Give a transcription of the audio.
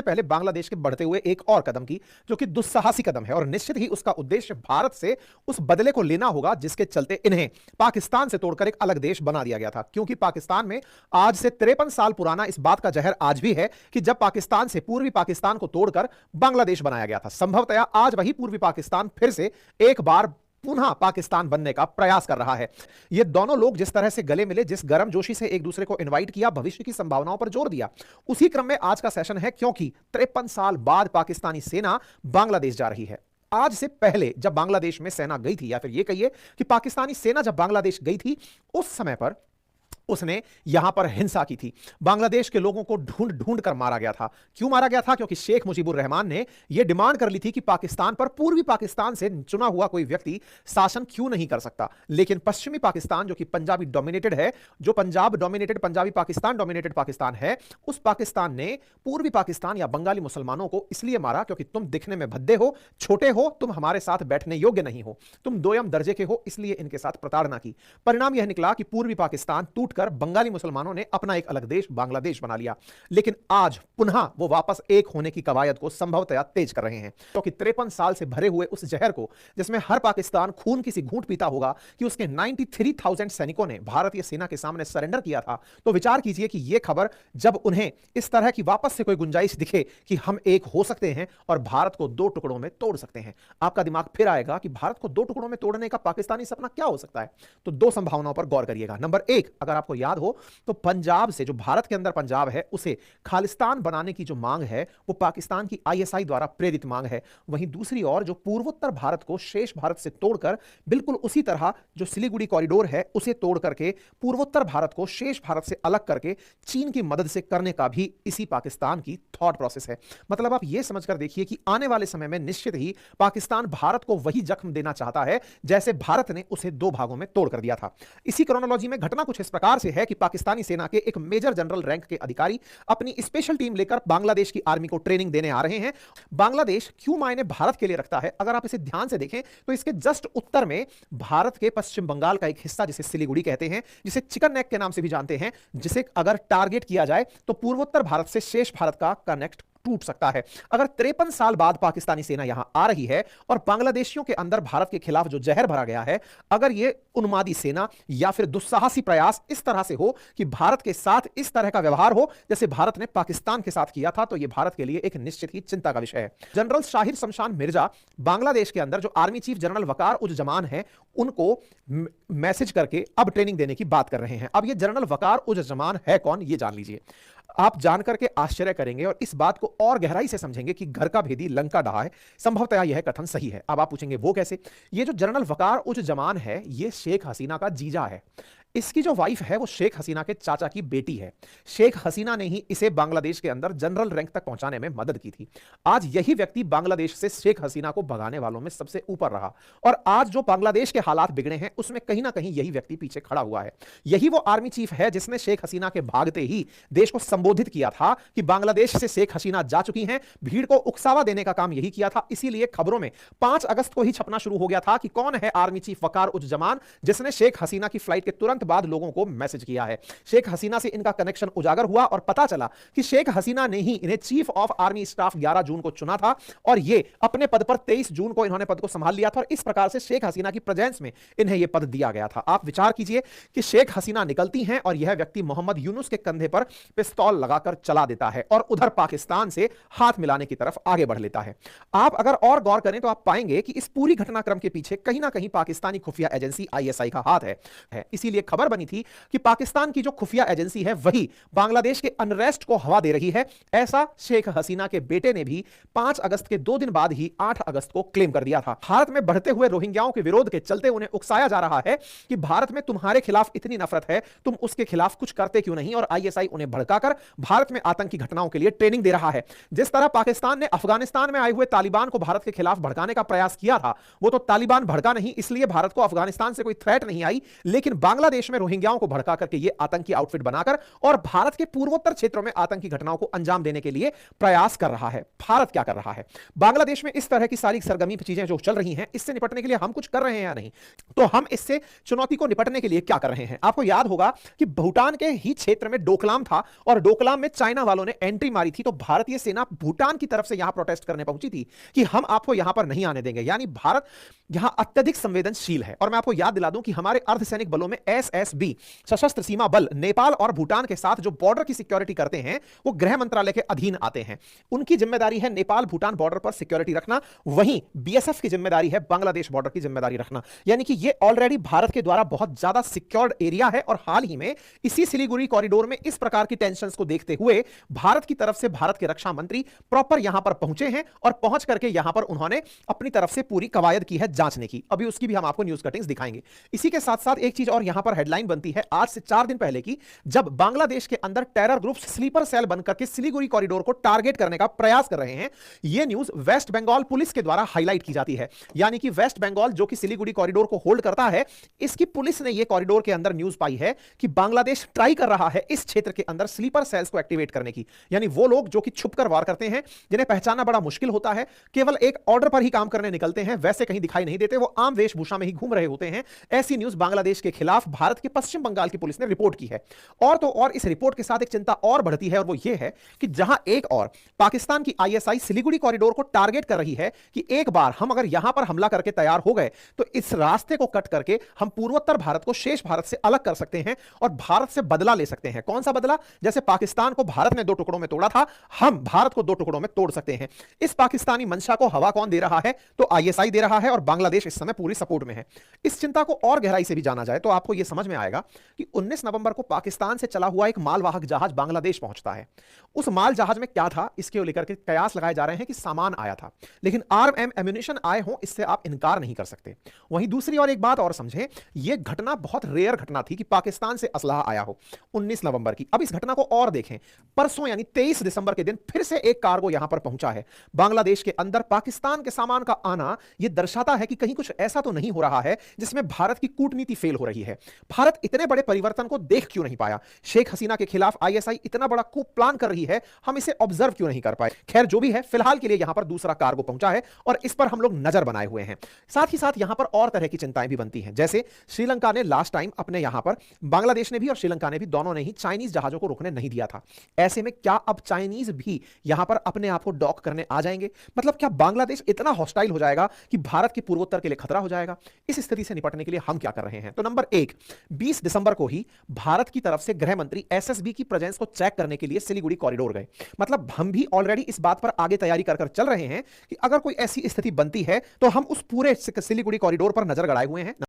पहले बांग्लादेश के बढ़ते हुए एक और कदम की, जो कि दुस्साहसी कदम है और निश्चित ही उसका उद्देश्य भारत से उस बदले को लेना होगा जिसके चलते इन्हें पाकिस्तान से तोड़कर एक अलग देश बना दिया गया था। क्योंकि पाकिस्तान में आज से 53 साल पुराना इस बात का जहर आज भी है कि जब पाकिस्तान से पूर्वी पाकिस्तान को तोड़कर बांग्लादेश बनाया गया था। संभवतः आज वही पूर्वी पाकिस्तान फिर से एक बार पुनः पाकिस्तान बनने का प्रयास कर रहा है। ये दोनों लोग जिस तरह से गले मिले, जिस गर्मजोशी से एक दूसरे को इनवाइट किया, भविष्य की संभावनाओं पर जोर दिया, उसी क्रम में आज का सेशन है। क्योंकि 53 साल बाद पाकिस्तानी सेना बांग्लादेश जा रही है। आज से पहले जब बांग्लादेश में सेना गई थी, या फिर यह कहिए कि पाकिस्तानी सेना जब बांग्लादेश गई थी, उस समय पर उसने यहां पर हिंसा की थी। बांग्लादेश के लोगों को ढूंढ ढूंढ कर मारा गया था। क्यों मारा गया था? क्योंकि शेख मुजीबुर रहमान ने यह डिमांड कर ली थी कि पाकिस्तान पर पूर्वी पाकिस्तान से चुना हुआ कोई व्यक्ति शासन क्यों नहीं कर सकता। लेकिन पश्चिमी पाकिस्तान, जो कि पंजाबी डोमिनेटेड है, जो पंजाब डोमिनेटेड, पंजाबी पाकिस्तान डोमिनेटेड पाकिस्तान है, उस पाकिस्तान ने पूर्वी पाकिस्तान या बंगाली मुसलमानों को इसलिए मारा क्योंकि तुम दिखने में भद्दे हो, छोटे हो, तुम हमारे साथ बैठने योग्य नहीं हो, तुम दोयम दर्जे के हो, इसलिए इनके साथ प्रताड़ना की। परिणाम यह निकला कि पूर्वी पाकिस्तान टूट बंगाली मुसलमानों ने अपना एक अलग देश बांग्लादेश बना लिया। लेकिन आज पुनः वो वापस एक होने की कवायद को संभवतः तेज कर रहे हैं। क्योंकि 53 साल से भरे हुए उस जहर को, जिसमें हर पाकिस्तान खून की सी घूंट पीता होगा कि उसके 93,000 सैनिकों ने भारतीय सेना के सामने सरेंडर किया था, तो विचार कीजिए कि यह खबर जब उन्हें इस तरह की वापस से कोई गुंजाइश दिखे कि हम एक हो सकते हैं और भारत को दो टुकड़ों में तोड़ सकते हैं, आपका दिमाग फिर आएगा कि भारत को दो टुकड़ों में तोड़ने का पाकिस्तानी सपना क्या हो सकता है। तो दो संभावनाओं पर गौर करिएगा। नंबर एक, अगर आपको याद हो तो पंजाब से, जो भारत के अंदर पंजाब है, उसे खालिस्तान बनाने की जो मांग है वो पाकिस्तान की आईएसआई द्वारा प्रेरित मांग है। वहीं दूसरी ओर जो पूर्वोत्तर भारत को शेष भारत से तोड़कर बिल्कुल उसी तरह जो सिलीगुड़ी कॉरिडोर है उसे तोड़ करके पूर्वोत्तर भारत को शेष भारत से अलग करके चीन की मदद से करने का भी इसी पाकिस्तान की थॉट प्रोसेस है। मतलब आप यह समझकर देखिए कि आने वाले समय में निश्चित ही पाकिस्तान भारत को वही जख्म देना चाहता है जैसे भारत ने उसे दो भागों में तोड़ कर दिया था। इसी क्रोनोलॉजी में घटना कुछ इस प्रकार से है कि पाकिस्तानी सेना के एक मेजर जनरल रैंक के अधिकारी अपनी स्पेशल टीम लेकर बांग्लादेश की आर्मी को ट्रेनिंग देने आ रहे हैं। बांग्लादेश क्यों मायने भारत के लिए रखता है, अगर आप इसे ध्यान से देखें तो इसके जस्ट उत्तर में भारत के पश्चिम बंगाल का एक हिस्सा, जिसे सिलीगुड़ी कहते हैं, जिसे चिकन नेक के नाम से भी जानते हैं, जिसे अगर टारगेट किया जाए तो पूर्वोत्तर भारत से शेष भारत का कनेक्ट टूट सकता है। अगर 53 साल बाद पाकिस्तानी सेना यहां आ रही है और बांग्लादेशियों के अंदर भारत के खिलाफ जो जहर भरा गया है, अगर यह उन्मादी सेना या फिर दुस्साहसी प्रयास इस तरह से हो कि भारत के साथ इस तरह का व्यवहार हो जैसे भारत ने पाकिस्तान के साथ किया था, तो यह भारत के लिए एक निश्चित ही चिंता का विषय है। जनरल शाहिर शमशान मिर्जा बांग्लादेश के अंदर जो आर्मी चीफ जनरल वकार उज जमान है, उनको मैसेज करके अब ट्रेनिंग देने की बात कर रहे हैं। अब यह जनरल वकार उज जमान है कौन, यह जान लीजिए। आप जानकर के आश्चर्य करेंगे और इस बात को और गहराई से समझेंगे कि घर का भेदी लंका ढहा है। संभवतः यह कथन सही है। अब आप पूछेंगे वो कैसे? ये जो जनरल वकार उज जमान है, ये शेख हसीना का जीजा है। इसकी जो वाइफ है वो शेख हसीना के चाचा की बेटी है। शेख हसीना ने ही इसे बांग्लादेश के अंदर जनरल रैंक तक पहुंचाने में मदद की थी। आज यही व्यक्ति बांग्लादेश से शेख हसीना को भगाने वालों में सबसे ऊपर रहा और आज जो बांग्लादेश के हालात बिगड़े हैं उसमें कहीं ना कहीं यही व्यक्ति पीछे खड़ा हुआ है। यही वो आर्मी चीफ है जिसने शेख हसीना के भागते ही देश को संबोधित किया था कि बांग्लादेश से शेख हसीना जा चुकी हैं। भीड़ को उकसावा देने का काम यही किया था। इसीलिए खबरों में 5 अगस्त को ही छपना शुरू हो गया था कि कौन है आर्मी चीफ वकार उज जमान जिसने शेख हसीना की फ्लाइट के तुरंत बाद लोगों को मैसेज किया है। शेख हसीना से इनका कनेक्शन उजागर हुआ और पता चला कि शेख हसीना ने ही इन्हें चीफ ऑफ आर्मी स्टाफ 11 जून को चुना था और ये अपने पद पर 23 जून को इन्होंने पद को संभाल लिया था और इस प्रकार से शेख हसीना की प्रेजेंस में इन्हें यह पद दिया गया था। आप विचार कीजिए कि शेख हसीना निकलती हैं और यह व्यक्ति मोहम्मद यूनुस के कंधे पर पिस्तौल लगाकर चला देता है और उधर पाकिस्तान से हाथ मिलाने की तरफ आगे बढ़ लेता है। आप अगर और गौर करें तो आप पाएंगे कि इस पूरी घटनाक्रम के पीछे कहीं ना कहीं पाकिस्तानी खुफिया एजेंसी आईएसआई का हाथ है। इसीलिए खबर बनी थी कि पाकिस्तान की जो खुफिया एजेंसी है वही बांग्लादेश के अनरेस्ट को हवा दे रही है। ऐसा शेख हसीना के बेटे ने भी 5 अगस्त के 2 दिन बाद ही 8 अगस्त को क्लेम कर दिया था। भारत में बढ़ते हुए रोहिंग्याओं के विरोध के चलते उन्हें उकसाया जा रहा है कि भारत में तुम्हारे खिलाफ इतनी नफरत है, तुम उसके खिलाफ कुछ करते क्यों नहीं, और आईएसआई उन्हें भड़काकर भारत में आतंकी घटनाओं के लिए ट्रेनिंग दे रहा है। जिस तरह पाकिस्तान ने अफगानिस्तान में आए हुए तालिबान को भारत के खिलाफ भड़काने का प्रयास किया था, वो तो तालिबान भड़का नहीं, इसलिए भारत को अफगानिस्तान से कोई थ्रेट नहीं आई, लेकिन बांग्लादेश बांग्लादेश में रोहिंग्याओं को भड़का करके ये आतंकी आउटफिट बनाकर और भारत के पूर्वोत्तर क्षेत्रों में आतंकी घटनाओं को अंजाम देने के लिए प्रयास कर रहा है। भारत क्या कर रहा है? बांग्लादेश में इस तरह की सारी सरगर्मी चीजें जो चल रही हैं, इससे निपटने के लिए हम कुछ कर रहे हैं या नहीं? तो हम इससे चुनौती को निपटने के लिए क्या कर रहे हैं? आपको याद होगा कि भूटान के ही क्षेत्र में डोकलाम था और डोकलाम में चाइना वालों ने एंट्री मारी थी, तो भारतीय सेना भूटान की तरफ से यहां प्रोटेस्ट करने पहुंची थी कि हम आपको यहां पर नहीं आने देंगे। यानी भारत यहां अत्यधिक संवेदनशील है। और मैं आपको याद दिला दूं कि हमारे अर्धसैनिक बलों में एसएसबी सशस्त्र सीमा बल नेपाल और भूटान के साथ जो बॉर्डर की सिक्योरिटी करते हैं वो गृह मंत्रालय के अधीन आते हैं। उनकी जिम्मेदारी है नेपाल भूटान बॉर्डर पर सिक्योरिटी रखना, वहीं बीएसएफ की जिम्मेदारी है बांग्लादेश बॉर्डर की जिम्मेदारी रखना। यानी कि ये ऑलरेडी भारत के द्वारा बहुत ज्यादा सिक्योर्ड एरिया है और हाल ही में इसी सिलीगुड़ी कॉरिडोर में इस प्रकार की टेंशंस को देखते हुए भारत की तरफ से भारत के रक्षा मंत्री प्रॉपर यहां पर पहुंचे हैं और पहुंच करके यहां पर उन्होंने अपनी तरफ से पूरी कवायद की है जांचने की। अभी उसकी भी हम आपको न्यूज कटिंग्स दिखाएंगे। इसी के साथ साथ एक चीज और यहां पर हेडलाइन बनती है आज से 4 दिन पहले की, जब बांग्लादेश के अंदर टेरर ग्रुप स्लीपर सेल बनकर के सिलीगुड़ी कॉरिडोर को टारगेट करने का प्रयास कर रहे हैं। यह न्यूज वेस्ट बंगाल पुलिस के द्वारा हाईलाइट की जाती है। यानी कि वेस्ट बंगाल जो कि सिलीगुड़ी कॉरिडोर को होल्ड करता है, इसकी पुलिस ने यह कॉरिडोर के अंदर न्यूज पाई है कि बांग्लादेश ट्राई कर रहा है इस क्षेत्र के अंदर स्लीपर सेल्स को एक्टिवेट करने की। यानी वो लोग जो कि छुपकर वार करते हैं, जिन्हें पहचानना बड़ा मुश्किल होता है, केवल एक ऑर्डर पर ही काम करने निकलते हैं, वैसे कहीं दिखाई नहीं देते, वो आम वेशभूषा में ही घूम रहे होते हैं। ऐसी न्यूज बांग्लादेश के खिलाफ भारत के पश्चिम बंगाल की पुलिस ने रिपोर्ट की है। और तो और इस रिपोर्ट के साथ एक चिंता और बढ़ती है और वो ये है कि जहां एक और पाकिस्तान की आईएसआई सिलीगुड़ी कॉरिडोर को टारगेट कर रही है कि एक बार हम अगर यहां पर हमला करके तैयार हो गए तो इस रास्ते को कट करके हम पूर्वोत्तर भारत को शेष भारत से अलग कर सकते हैं और भारत से बदला ले सकते हैं। कौन सा बदला? जैसे पाकिस्तान को भारत ने 2 टुकड़ों में तोड़ा था, हम भारत को 2 टुकड़ों में तोड़ सकते हैं। इस पाकिस्तानी मंशा को हवा कौन दे रहा है? तो आईएसआई दे रहा है और बांग्लादेश इस समय पूरी सपोर्ट में है। इस चिंता को और गहराई से भी जाना जाए तो आपको यह समझ में आएगा कि 19 नवंबर को पाकिस्तान से चला हुआ एक मालवाहक जहाज बांग्लादेश पहुंचता है। उस माल जहाज में क्या था, इसके लेकर के कयास लगाए जा रहे हैं कि सामान आया था, लेकिन आर्म एम्यूनिशन आए हो, इससे आप इनकार नहीं कर सकते। वहीं दूसरी और एक बात और समझें, यह घटना बहुत रेयर घटना थी कि पाकिस्तान से असलहा आया हो 19 नवंबर की। अब इस घटना को और देखें, परसों यानी 23 दिसंबर के दिन फिर से एक कार्गो यहां पर पहुंचा है बांग्लादेश के अंदर। पाकिस्तान के सामान का आना यह दर्शाता है कि कहीं कुछ ऐसा तो नहीं हो रहा है जिसमें भारत की कूटनीति फेल हो रही है। भारत इतने बड़े परिवर्तन को देख क्यों नहीं पाया? शेख हसीना के खिलाफ आईएसआई इतना बड़ा कूप प्लान कर रही है, हम इसे ऑब्जर्व क्यों नहीं कर पाए? खैर जो भी है, फिलहाल के लिए यहां पर दूसरा कार्गो पहुंचा है और इस पर हम लोग नजर बनाए हुए हैं। साथ ही साथ यहां पर और तरह की चिंताएं भी बनती हैं, जैसे श्रीलंका ने लास्ट टाइम अपने यहां पर, बांग्लादेश ने भी और श्रीलंका ने भी, दोनों ने ही चाइनीज जहाजों को रुकने नहीं दिया था। ऐसे में क्या अब चाइनीज भी यहां पर अपने आप को डॉक करने आ जाएंगे? मतलब क्या बांग्लादेश इतना हॉस्टाइल हो जाएगा कि भारत की पूर्वोत्तर के लिए खतरा हो जाएगा? इस स्थिति से निपटने के लिए हम क्या कर रहे हैं? तो नंबर 1, 20 दिसंबर को ही भारत की तरफ से गृह मंत्री एसएसबी की प्रेजेंस को चेक करने के लिए सिलीगुड़ी कॉरिडोर गए। मतलब हम भी ऑलरेडी इस बात पर आगे तैयारी कर चल रहे हैं कि अगर कोई ऐसी स्थिति बनती है तो हम उस पूरे सिलीगुड़ी कॉरिडोर पर नजर गड़ाए हुए हैं।